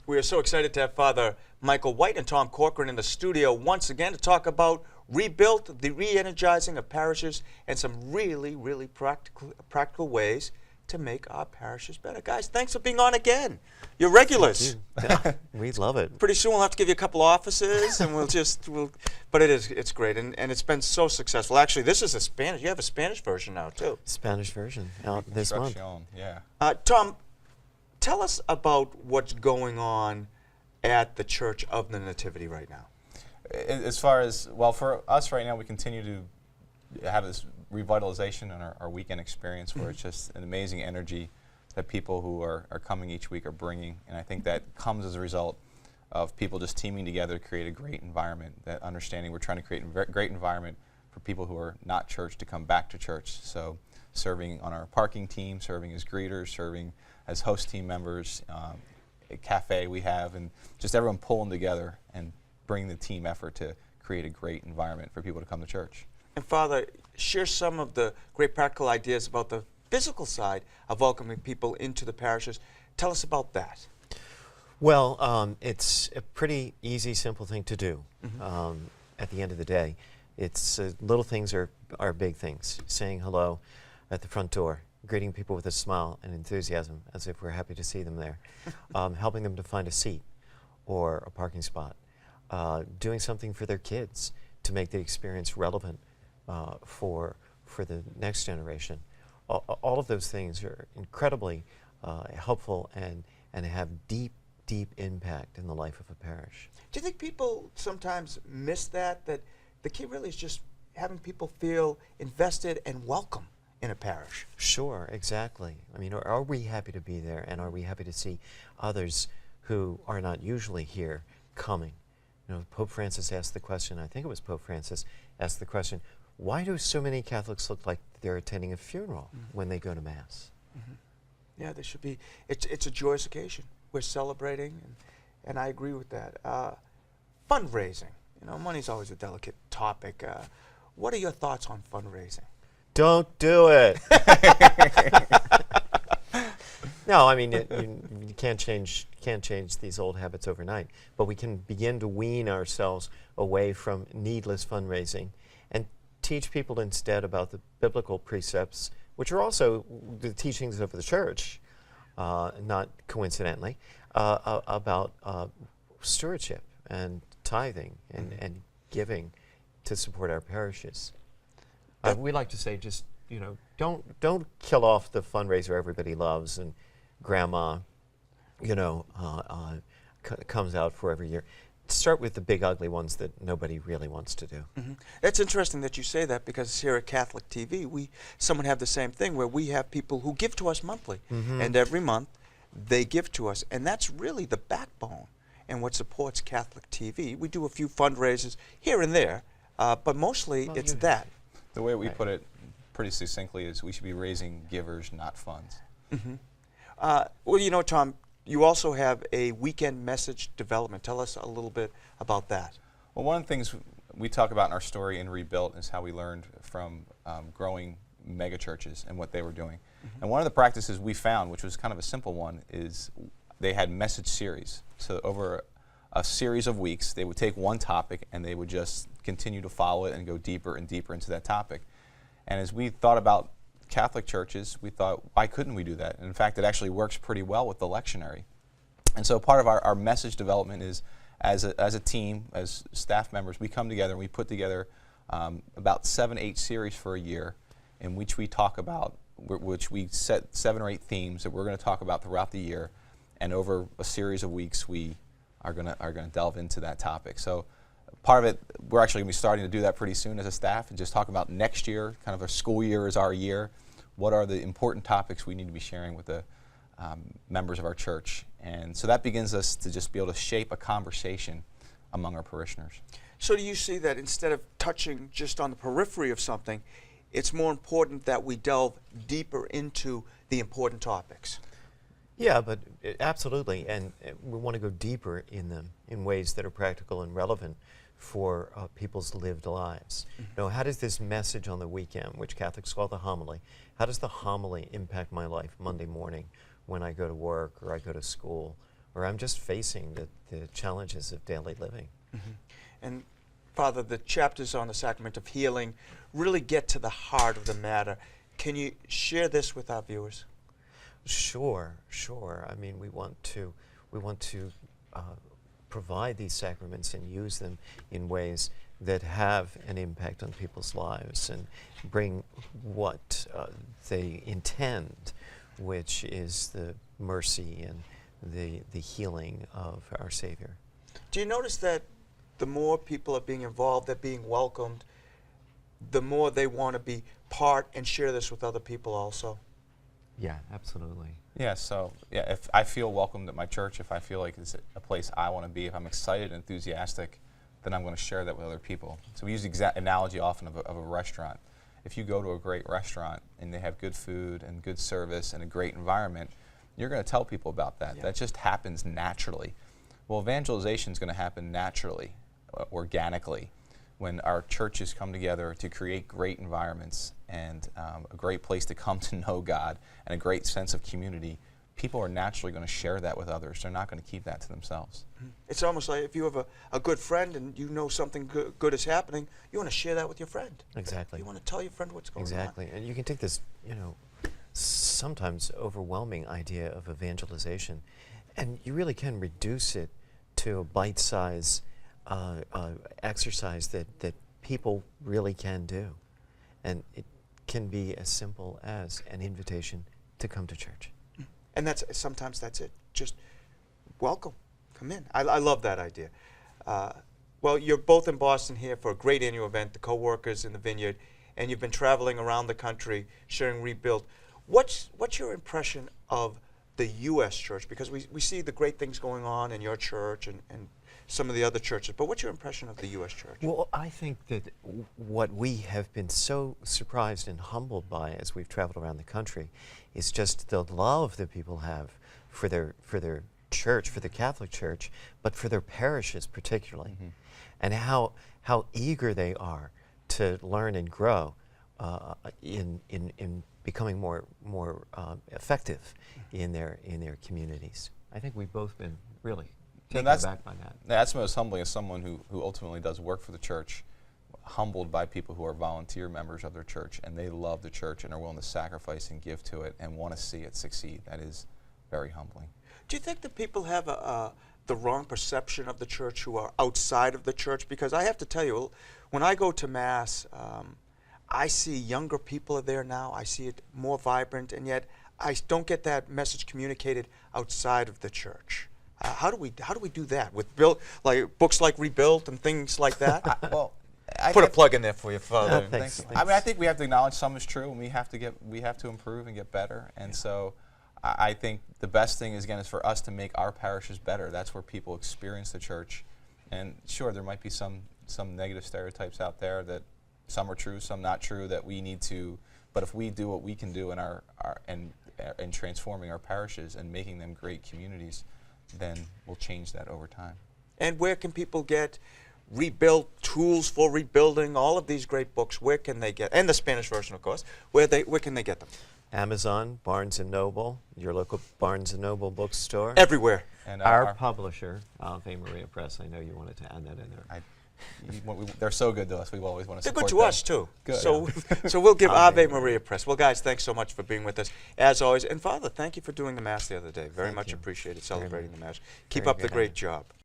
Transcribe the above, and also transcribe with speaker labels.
Speaker 1: We are so excited to have Father Michael White and Tom Corcoran in the studio once again to talk about Rebuilt, the re-energizing of parishes, and some really, really practical ways to make our parishes better. Guys, thanks for being on again. You're regulars.
Speaker 2: Yeah, we love it.
Speaker 1: Pretty soon we'll have to give you a couple offices, and but it's great, and it's been so successful. Actually, this is a Spanish. You have a Spanish version now too.
Speaker 2: Spanish version out this month.
Speaker 3: Yeah.
Speaker 1: Tom, tell us about what's going on at the Church of the Nativity right now.
Speaker 3: As far as, well, for us right now, we continue to have this revitalization in our weekend experience where it's just an amazing energy that people who are coming each week are bringing. And I think that comes as a result of people just teaming together to create a great environment, that understanding we're trying to create a great environment for people who are not church to come back to church. So serving on our parking team, serving as greeters, serving as host team members, a cafe we have, and just everyone pulling together and bringing the team effort to create a great environment for people to come to church.
Speaker 1: And Father, share some of the great practical ideas about the physical side of welcoming people into the parishes. Tell us about that.
Speaker 2: Well, it's a pretty easy, simple thing to do. At the end of the day, it's little things are big things. Saying hello at the front door, greeting people with a smile and enthusiasm, as if we're happy to see them there, helping them to find a seat or a parking spot, doing something for their kids to make the experience relevant for the next generation. All of those things are incredibly helpful and have deep impact in the life of a parish.
Speaker 1: Do you think people sometimes miss that the key really is just having people feel invested and welcome in a parish?
Speaker 2: Sure, exactly. I mean, are we happy to be there, and are we happy to see others who are not usually here coming? You know, Pope Francis asked the question, I think it was Pope Francis, asked the question, why do so many Catholics look like they're attending a funeral when they go to Mass?
Speaker 1: Yeah, there should be. It's a joyous occasion. We're celebrating, and I agree with that. Fundraising. You know, money's always a delicate topic. What are your thoughts on fundraising?
Speaker 2: Don't do it. No, I mean, you can't change these old habits overnight, but we can begin to wean ourselves away from needless fundraising and teach people instead about the biblical precepts, which are also the teachings of the Church, not coincidentally, about stewardship and tithing and giving to support our parishes. We like to say, just, you know, don't kill off the fundraiser everybody loves and grandma, you know, comes out for every year. Start with the big ugly ones that nobody really wants to do.
Speaker 1: That's interesting that you say that, because here at Catholic TV, someone have the same thing where we have people who give to us monthly, and every month they give to us, and that's really the backbone and what supports Catholic TV. We do a few fundraisers here and there, but mostly it's that.
Speaker 3: The way we put it pretty succinctly is we should be raising givers, not funds.
Speaker 1: Well, you know, Tom, you also have a weekend message development. Tell us a little bit about that.
Speaker 3: Well, one of the things we talk about in our story in Rebuilt is how we learned from growing mega churches and what they were doing. And one of the practices we found, which was kind of a simple one, is they had message series. So over a series of weeks, they would take one topic and they would just continue to follow it and go deeper and deeper into that topic. And as we thought about Catholic churches, we thought, why couldn't we do that? And in fact, it actually works pretty well with the lectionary. And so part of our message development is, as a team, as staff members, we come together and we put together about 7-8 series for a year in which we talk about, which we set 7 or 8 themes that we're going to talk about throughout the year. And over a series of weeks, we are going to delve into that topic. So part of it, we're actually going to be starting to do that pretty soon as a staff, and just talk about next year, kind of our school year is our year. What are the important topics we need to be sharing with the members of our church? And so that begins us to just be able to shape a conversation among our parishioners.
Speaker 1: So do you see that instead of touching just on the periphery of something, it's more important that we delve deeper into the important topics?
Speaker 2: Yeah, but absolutely, and we want to go deeper in them in ways that are practical and relevant for people's lived lives. You know, how does this message on the weekend, which Catholics call the homily, how does the homily impact my life Monday morning when I go to work or I go to school or I'm just facing the challenges of daily living.
Speaker 1: And Father, the chapters on the sacrament of healing really get to the heart of the matter. Can you share this with our viewers?
Speaker 2: Sure. I mean, we want to provide these sacraments and use them in ways that have an impact on people's lives and bring what they intend, which is the mercy and the healing of our Savior.
Speaker 1: Do you notice that the more people are being involved, they're being welcomed, the more they want to be part and share this with other people also?
Speaker 2: Yeah, absolutely.
Speaker 3: Yeah, so if I feel welcomed at my church, if I feel like it's a place I want to be, if I'm excited and enthusiastic, then I'm going to share that with other people. So we use the analogy often of a restaurant. If you go to a great restaurant and they have good food and good service and a great environment, you're going to tell people about that.
Speaker 1: Yeah.
Speaker 3: That just happens naturally. Well, evangelization is going to happen naturally, organically, when our churches come together to create great environments and a great place to come to know God and a great sense of community. People are naturally going to share that with others. They're not going to keep that to themselves.
Speaker 1: It's almost like if you have a good friend and you know something good is happening, you want to share that with your friend.
Speaker 2: Exactly.
Speaker 1: You want to tell your friend what's going on.
Speaker 2: Exactly. And you can take this, sometimes overwhelming idea of evangelization, and you really can reduce it to a bite-sized exercise that people really can do. And it can be as simple as an invitation to come to church.
Speaker 1: And sometimes that's it. Just welcome. Come in. I love that idea. Well, you're both in Boston here for a great annual event, the Co-workers in the Vineyard, and you've been traveling around the country sharing Rebuilt. What's your impression of the U.S. church? Because we see the great things going on in your church and some of the other churches, but what's your impression of the U.S. church?
Speaker 2: Well, I think that what we have been so surprised and humbled by as we've traveled around the country is just the love that people have for their church, for the Catholic Church, but for their parishes particularly, and how eager they are to learn and grow in becoming more effective in their communities. I think we've both been really taken aback by that.
Speaker 3: That's most humbling as someone who ultimately does work for the church, humbled by people who are volunteer members of their church, and they love the church and are willing to sacrifice and give to it and want to see it succeed. That is very humbling.
Speaker 1: Do you think that people have the wrong perception of the church who are outside of the church? Because I have to tell you, when I go to Mass, I see younger people are there now. I see it more vibrant, and yet I don't get that message communicated outside of the church. How do we do that with books like Rebuilt and things like that?
Speaker 3: I
Speaker 1: put a plug in there for you, Father.
Speaker 2: Thanks.
Speaker 3: I mean, I think we have to acknowledge some is true, and we have to improve and get better. And so, I think the best thing is for us to make our parishes better. That's where people experience the church. And sure, there might be some negative stereotypes out there that some are true, some not true. That we need to, but if we do what we can do in transforming our parishes and making them great communities, then we'll change that over time.
Speaker 1: And where can people get Rebuilt, Tools for Rebuilding, all of these great books? Where can they get, and the Spanish version, of course, where can they get them?
Speaker 2: Amazon, Barnes & Noble, your local Barnes & Noble bookstore.
Speaker 1: Everywhere.
Speaker 3: And
Speaker 2: our publisher, Ave Maria Press. I know you wanted to add that in there.
Speaker 3: They're so good to us. We always want to
Speaker 1: They're
Speaker 3: support
Speaker 1: good to
Speaker 3: them.
Speaker 1: us, too.
Speaker 3: Good.
Speaker 1: So we'll give Ave Maria Press. Well, guys, thanks so much for being with us, as always. And, Father, thank you for doing the Mass the other day. Very
Speaker 2: Thank
Speaker 1: much
Speaker 2: you.
Speaker 1: appreciated
Speaker 2: Very
Speaker 1: celebrating
Speaker 2: much.
Speaker 1: the Mass. Keep
Speaker 2: Very
Speaker 1: up the
Speaker 2: good,
Speaker 1: great
Speaker 2: Anna.
Speaker 1: job.